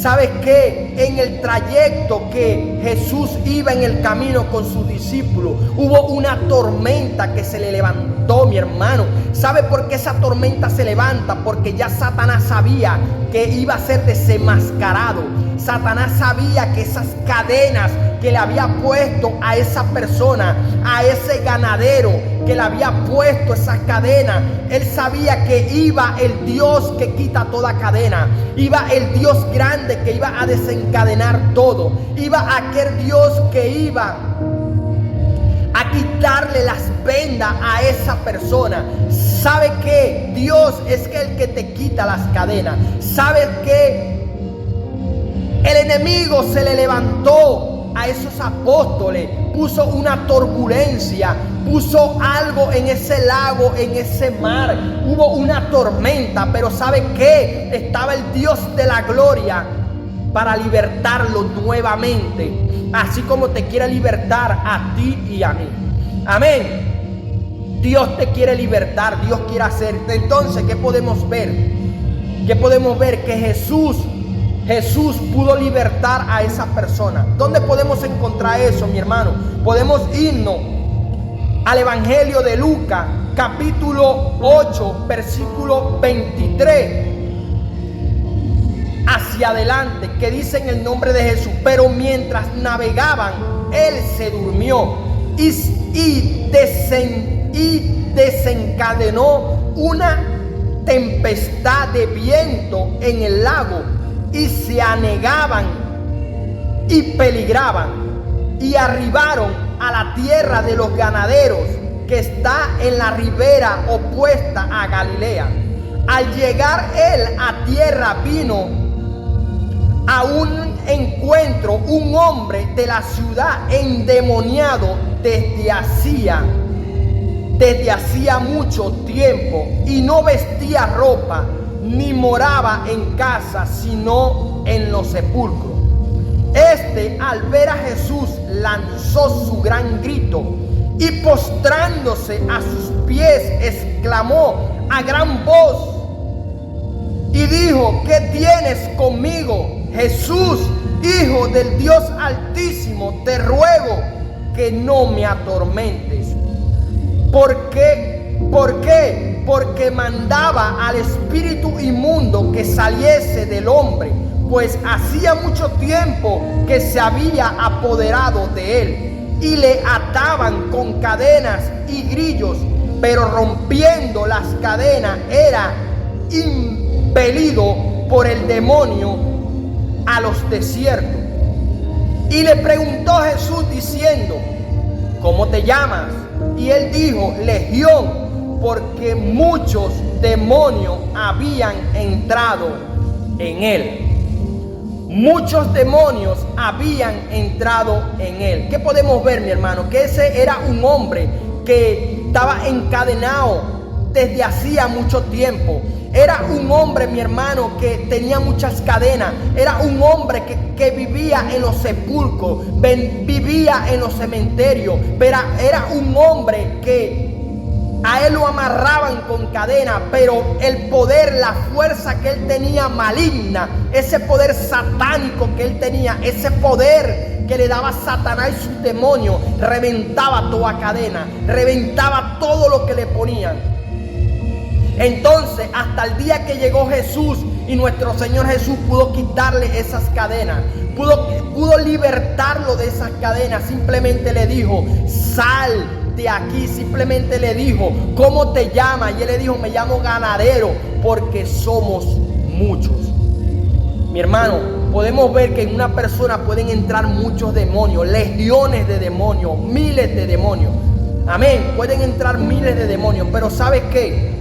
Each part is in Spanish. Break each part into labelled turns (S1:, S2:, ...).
S1: ¿Sabes qué? En el trayecto que Jesús iba en el camino con sus discípulos, hubo una tormenta que se le levantó, mi hermano. ¿Sabe por qué esa tormenta se levanta? Porque ya Satanás sabía que iba a ser desenmascarado. Satanás sabía que esas cadenas que le había puesto a esa persona, a ese ganadero que le había puesto esas cadenas, él sabía que iba el Dios que quita toda cadena, iba el Dios grande que iba a desencadenar todo, iba aquel Dios que iba a quitarle las vendas a esa persona. ¿Sabe qué? Dios es el que te quita las cadenas. ¿Sabe qué? El enemigo se le levantó a esos apóstoles, puso una turbulencia, puso algo en ese lago, en ese mar. Hubo una tormenta, pero ¿sabe qué? Estaba el Dios de la gloria para libertarlo nuevamente, así como te quiere libertar a ti y a mí. Amén. Dios te quiere libertar, Dios quiere hacerte. Entonces, ¿qué podemos ver? ¿Qué podemos ver? Que Jesús pudo libertar a esa persona. ¿Dónde podemos encontrar eso, mi hermano? Podemos irnos al Evangelio de Lucas, capítulo 8, versículo 23. Hacia adelante, que dice en el nombre de Jesús: pero mientras navegaban, él se durmió y desencadenó una tempestad de viento en el lago, y se anegaban y peligraban, y arribaron a la tierra de los ganaderos, que está en la ribera opuesta a Galilea. Al llegar él a tierra, vino a un encuentro un hombre de la ciudad endemoniado desde hacía mucho tiempo, y no vestía ropa, ni moraba en casa, sino en los sepulcros. Este, al ver a Jesús, lanzó su gran grito, y postrándose a sus pies, exclamó a gran voz y dijo: ¿qué tienes conmigo, Jesús, Hijo del Dios Altísimo? Te ruego que no me atormentes. ¿Por qué? ¿Por qué? Porque mandaba al espíritu inmundo que saliese del hombre, pues hacía mucho tiempo que se había apoderado de él, y le ataban con cadenas y grillos, pero rompiendo las cadenas era impelido por el demonio a los desiertos. Y le preguntó Jesús diciendo: ¿cómo te llamas? Y él dijo: Legión, porque muchos demonios habían entrado en él. Muchos demonios habían entrado en él. ¿Qué podemos ver, mi hermano? Que ese era un hombre que estaba encadenado desde hacía mucho tiempo. Era un hombre, mi hermano, que tenía muchas cadenas. Era un hombre que vivía en los sepulcros, vivía en los cementerios. Pero era un hombre que a él lo amarraban con cadenas, pero el poder, la fuerza que él tenía maligna, ese poder satánico que él tenía, ese poder que le daba Satanás y sus demonios, reventaba toda cadena, reventaba todo lo que le ponían. Entonces, hasta el día que llegó Jesús y nuestro Señor Jesús pudo quitarle esas cadenas, pudo libertarlo de esas cadenas. Simplemente le dijo: sal de aquí. Simplemente le dijo: ¿cómo te llamas? Y él le dijo: me llamo ganadero, porque somos muchos. Mi hermano, podemos ver que en una persona pueden entrar muchos demonios, legiones de demonios, miles de demonios. Amén, pueden entrar miles de demonios, pero ¿sabes qué?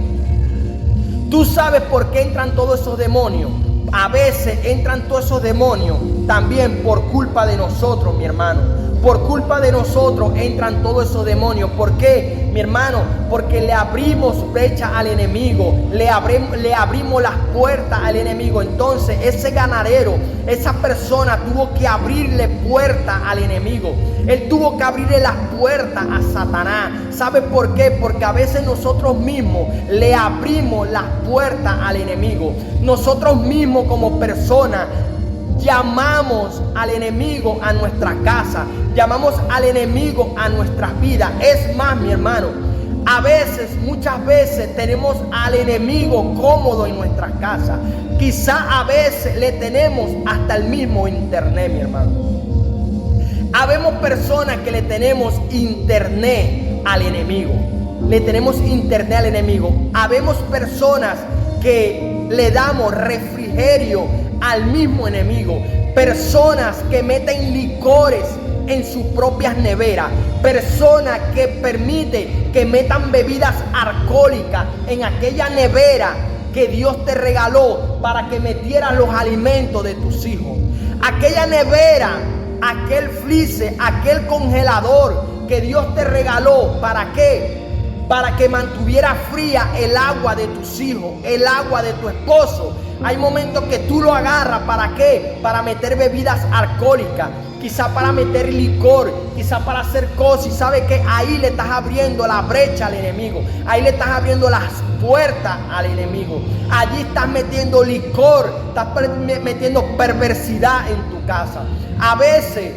S1: ¿Tú sabes por qué entran todos esos demonios? A veces entran todos esos demonios también por culpa de nosotros, mi hermano. Por culpa de nosotros entran todos esos demonios. ¿Por qué, mi hermano? Porque le abrimos brecha al enemigo, le abrimos las puertas al enemigo. Entonces ese ganadero, esa persona tuvo que abrirle puertas al enemigo. Él tuvo que abrirle las puertas a Satanás. ¿Sabe por qué? Porque a veces nosotros mismos le abrimos las puertas al enemigo. Nosotros mismos como personas llamamos al enemigo a nuestra casa, llamamos al enemigo a nuestras vidas. Es más, mi hermano, a veces, muchas veces tenemos al enemigo cómodo en nuestras casas. Quizá a veces le tenemos hasta el mismo internet, mi hermano. Habemos personas que le tenemos internet al enemigo. Le tenemos internet al enemigo. Habemos personas que le damos refrigerio al mismo enemigo. Personas que meten licores en sus propias neveras. Personas que permiten que metan bebidas alcohólicas en aquella nevera que Dios te regaló para que metieras los alimentos de tus hijos. Aquella nevera, aquel freezer, aquel congelador que Dios te regaló, ¿para qué? Para que mantuviera fría el agua de tus hijos, el agua de tu esposo. Hay momentos que tú lo agarras, ¿para qué? Para meter bebidas alcohólicas, quizá para meter licor, quizá para hacer cosas. Y sabes que ahí le estás abriendo la brecha al enemigo, ahí le estás abriendo las puertas al enemigo. Allí estás metiendo licor, estás metiendo perversidad en tu casa. A veces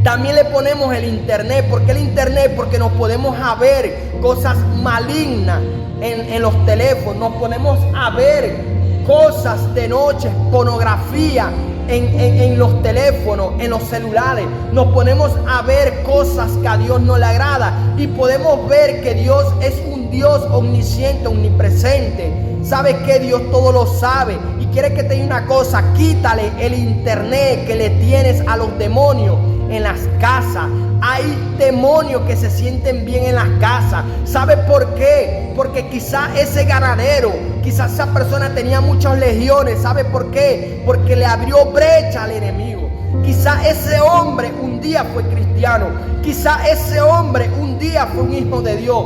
S1: también le ponemos el internet. ¿Por qué el internet? Porque nos podemos a ver cosas malignas en los teléfonos. Nos ponemos a ver cosas de noche, pornografía en los teléfonos, en los celulares. Nos ponemos a ver cosas que a Dios no le agrada. Y podemos ver que Dios es un Dios omnisciente, omnipresente. ¿Sabes que Dios todo lo sabe? Y quiere que te diga una cosa: quítale el internet que le tienes a los demonios en las casas. Hay demonios que se sienten bien en las casas. ¿Sabe por qué? Porque quizá ese ganadero, quizá esa persona tenía muchas legiones. ¿Sabe por qué? Porque le abrió brecha al enemigo. Quizá ese hombre un día fue cristiano. Quizá ese hombre un día fue un hijo de Dios.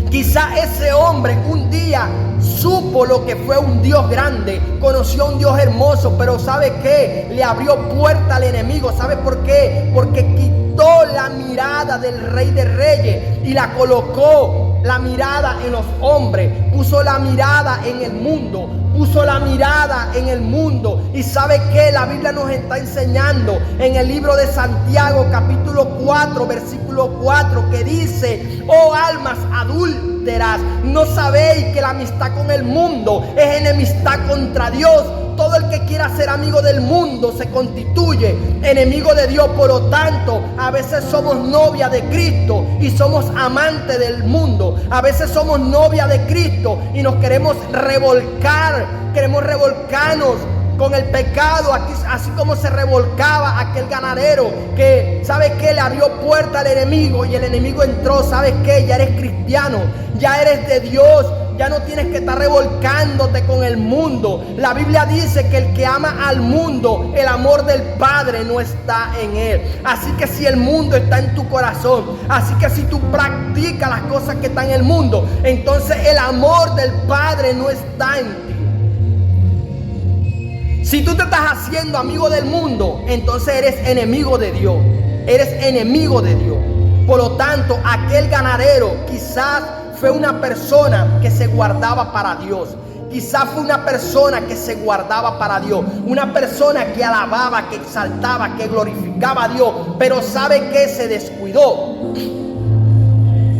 S1: Quizá ese hombre un día supo lo que fue un Dios grande, conoció a un Dios hermoso, pero ¿sabe qué? Le abrió puerta al enemigo. ¿Sabe por qué? Porque quitó la mirada del Rey de Reyes y la colocó la mirada en los hombres, puso la mirada en el mundo, puso la mirada en el mundo. Y ¿sabe qué? La Biblia nos está enseñando en el libro de Santiago capítulo 4 versículo 4 que dice: oh almas adúlteras, ¿no sabéis que la amistad con el mundo es enemistad contra Dios? Todo el que quiera ser amigo del mundo se constituye enemigo de Dios. Por lo tanto, a veces somos novia de Cristo y somos amantes del mundo. A veces somos novia de Cristo y nos queremos revolcar, queremos revolcarnos con el pecado, así como se revolcaba aquel ganadero que, ¿sabes qué? Le abrió puerta al enemigo y el enemigo entró. ¿Sabes qué? Ya eres cristiano, ya eres de Dios. Ya no tienes que estar revolcándote con el mundo. La Biblia dice que el que ama al mundo, el amor del Padre no está en él. Así que si el mundo está en tu corazón, así que si tú practicas las cosas que están en el mundo, entonces el amor del Padre no está en ti. Si tú te estás haciendo amigo del mundo, entonces eres enemigo de Dios. Eres enemigo de Dios. Por lo tanto, aquel ganadero quizás fue una persona que se guardaba para Dios. Quizás fue una persona que se guardaba para Dios. Una persona que alababa, que exaltaba, que glorificaba a Dios. Pero ¿sabe qué? Se descuidó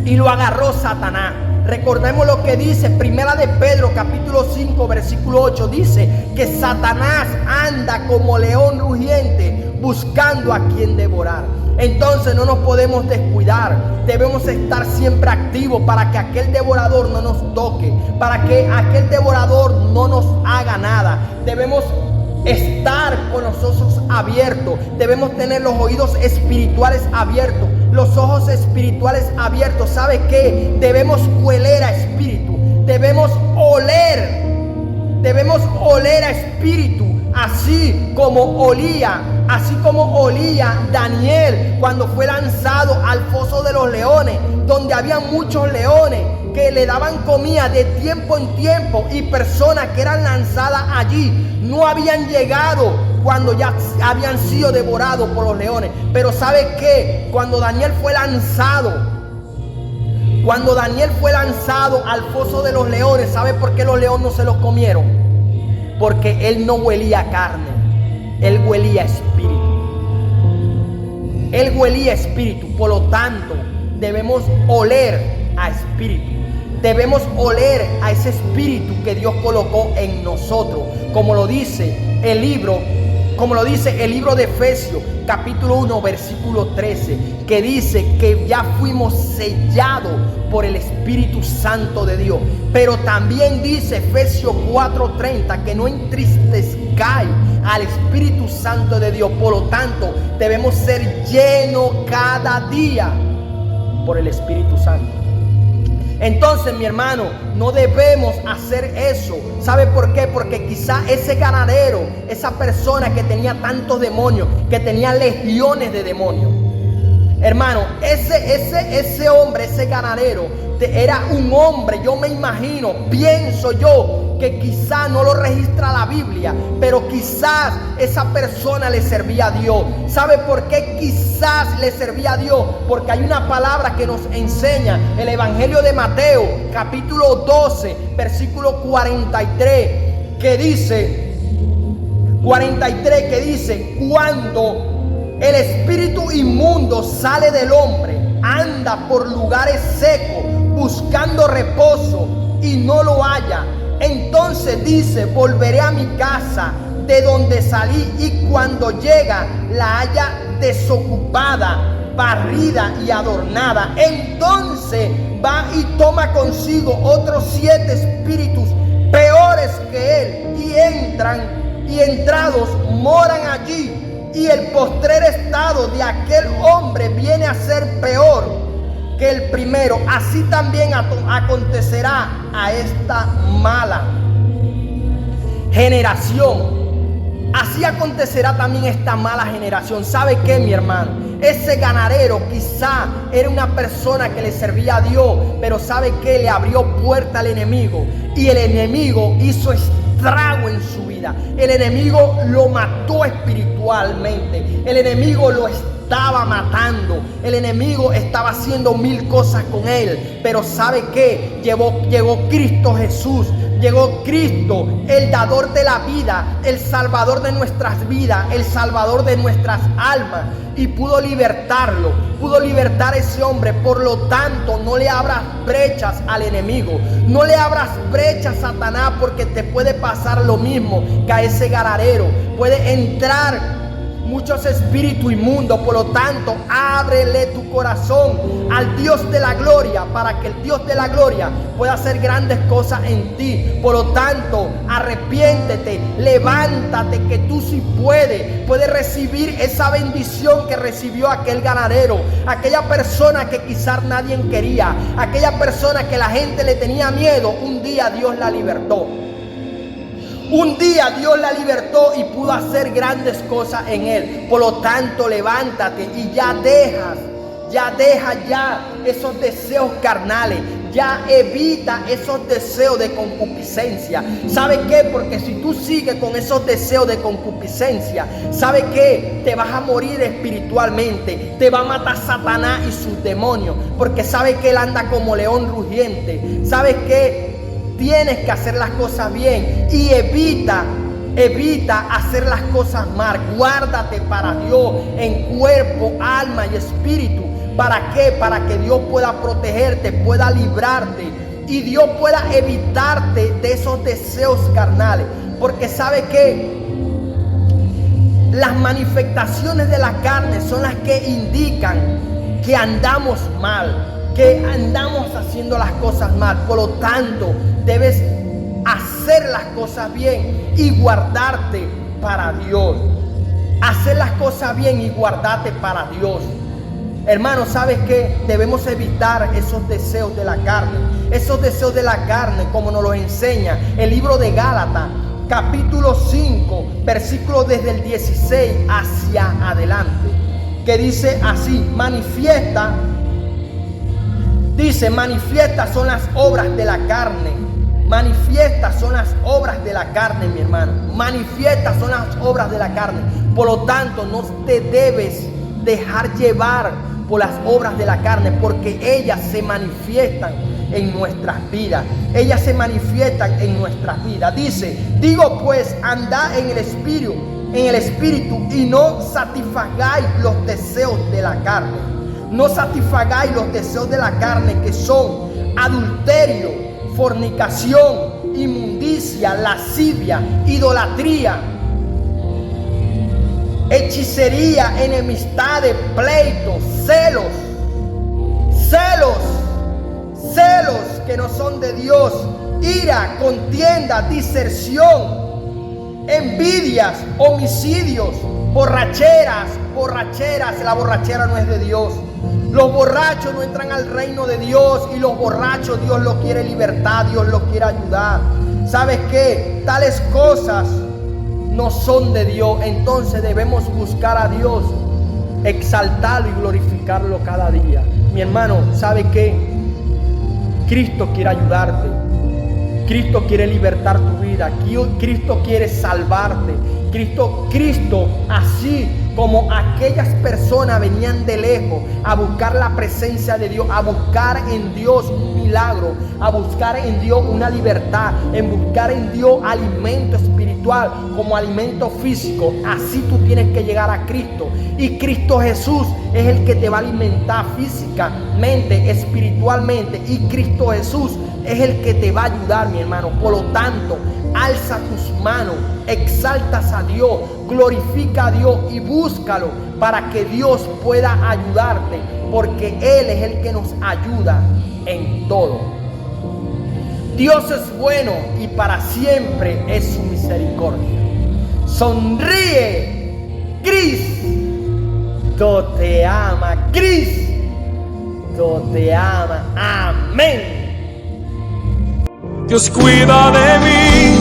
S1: y lo agarró Satanás. Recordemos lo que dice Primera de Pedro capítulo 5 versículo 8. Dice que Satanás anda como león rugiente buscando a quien devorar. Entonces no nos podemos descuidar. Debemos estar siempre activos para que aquel devorador no nos toque, para que aquel devorador no nos haga nada. Debemos estar con los ojos abiertos. Debemos tener los oídos espirituales abiertos, los ojos espirituales abiertos. ¿Sabe qué? Debemos oler a espíritu. Debemos oler a espíritu. Así como olía Daniel cuando fue lanzado al foso de los leones, donde había muchos leones que le daban comida de tiempo en tiempo, y personas que eran lanzadas allí no habían llegado cuando ya habían sido devorados por los leones. Pero ¿sabe qué? Cuando Daniel fue lanzado al foso de los leones, ¿sabe por qué los leones no se los comieron? Porque él no huelía carne. Él huelía espíritu. Él huelía espíritu. Por lo tanto, debemos oler a espíritu. Debemos oler a ese espíritu que Dios colocó en nosotros, como lo dice el libro de Efesios, capítulo 1, versículo 13, que dice que ya fuimos sellados por el Espíritu Santo de Dios. Pero también dice Efesios 4:30 que no entristezcáis al Espíritu Santo de Dios. Por lo tanto, debemos ser llenos cada día por el Espíritu Santo. Entonces, mi hermano, no debemos hacer eso. ¿Sabe por qué? Porque quizá ese ganadero, esa persona que tenía tantos demonios, que tenía legiones de demonios, hermano, ese hombre, ese ganadero, era un hombre, yo me imagino, pienso yo, que quizás no lo registra la Biblia, pero quizás esa persona le servía a Dios. ¿Sabe por qué quizás le servía a Dios? Porque hay una palabra que nos enseña el Evangelio de Mateo, capítulo 12, versículo 43, que dice, cuando el espíritu inmundo sale del hombre, anda por lugares secos buscando reposo y no lo halla. Entonces dice, volveré a mi casa de donde salí, y cuando llega la halla desocupada, barrida y adornada. Entonces va y toma consigo otros 7 espíritus peores que él, y entrados moran allí. Y el postrer estado de aquel hombre viene a ser peor que el primero. Así también acontecerá a esta mala generación. Así acontecerá también esta mala generación. ¿Sabe qué, mi hermano? Ese ganadero quizá era una persona que le servía a Dios, pero ¿sabe qué? Le abrió puerta al enemigo, y el enemigo hizo estrago en su vida. El enemigo lo mató espiritualmente. El enemigo lo estaba matando. El enemigo estaba haciendo 1000 cosas con él. Pero ¿sabe qué? Llegó Cristo Jesús. Llegó Cristo, el dador de la vida, el salvador de nuestras vidas, el salvador de nuestras almas, y pudo libertarlo, pudo libertar a ese hombre. Por lo tanto, no le abras brechas al enemigo, no le abras brechas a Satanás, porque te puede pasar lo mismo que a ese ganadero. Puede entrar muchos espíritus inmundos. Por lo tanto, ábrele tu corazón al Dios de la gloria, para que el Dios de la gloria pueda hacer grandes cosas en ti. Por lo tanto, arrepiéntete, levántate, que tú sí puedes recibir esa bendición que recibió aquel ganadero, aquella persona que quizás nadie quería, aquella persona que la gente le tenía miedo. Un día Dios la libertó. Un día Dios la libertó y pudo hacer grandes cosas en él. Por lo tanto, levántate y ya deja esos deseos carnales. Ya evita esos deseos de concupiscencia. ¿Sabe qué? Porque si tú sigues con esos deseos de concupiscencia, ¿sabe qué? Te vas a morir espiritualmente. Te va a matar Satanás y sus demonios. Porque sabe que él anda como león rugiente. ¿Sabe qué? Tienes que hacer las cosas bien y evita hacer las cosas mal. Guárdate para Dios en cuerpo, alma y espíritu. ¿Para qué? Para que Dios pueda protegerte, pueda librarte, y Dios pueda evitarte de esos deseos carnales. Porque ¿sabe qué? Las manifestaciones de la carne son las que indican que andamos mal, que andamos haciendo las cosas mal. Por lo tanto, debes hacer las cosas bien y guardarte para Dios. Hacer las cosas bien y guardarte para Dios. Hermano, ¿sabes qué? Debemos evitar esos deseos de la carne. Esos deseos de la carne, como nos lo enseña el libro de Gálatas, capítulo 5, versículos desde el 16 hacia adelante, que dice así: manifiestas son las obras de la carne. Manifiestas son las obras de la carne, mi hermano. Manifiestas son las obras de la carne. Por lo tanto, no te debes dejar llevar por las obras de la carne, porque ellas se manifiestan en nuestras vidas. Ellas se manifiestan en nuestras vidas. Dice: digo pues, andad en el espíritu en el espíritu y no satisfagáis los deseos de la carne. No satisfagáis los deseos de la carne, que son adulterio, fornicación, inmundicia, lascivia, idolatría, hechicería, enemistades, pleitos, celos que no son de Dios, ira, contienda, diserción, envidias, homicidios, borracheras. La borrachera no es de Dios. Los borrachos no entran al reino de Dios, y los borrachos Dios los quiere libertar, Dios los quiere ayudar. ¿Sabes qué? Tales cosas no son de Dios. Entonces debemos buscar a Dios, exaltarlo y glorificarlo cada día. Mi hermano, ¿sabe qué? Cristo quiere ayudarte. Cristo quiere libertar tu vida. Cristo quiere salvarte. Cristo, así como aquellas personas venían de lejos a buscar la presencia de Dios, a buscar en Dios un milagro, a buscar en Dios una libertad, en buscar en Dios alimento espiritual como alimento físico, así tú tienes que llegar a Cristo. Y Cristo Jesús es el que te va a alimentar físicamente, espiritualmente, y Cristo Jesús es el que te va a ayudar, mi hermano. Por lo tanto, alza tus manos, exaltas a Dios, glorifica a Dios y búscalo para que Dios pueda ayudarte, porque Él es el que nos ayuda en todo. Dios es bueno y para siempre es su misericordia. Sonríe, Cristo te ama, Cristo te ama. Amén.
S2: Dios cuida de mí,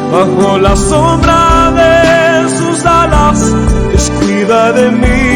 S2: bajo la sombra de sus alas. Dios cuida de mí.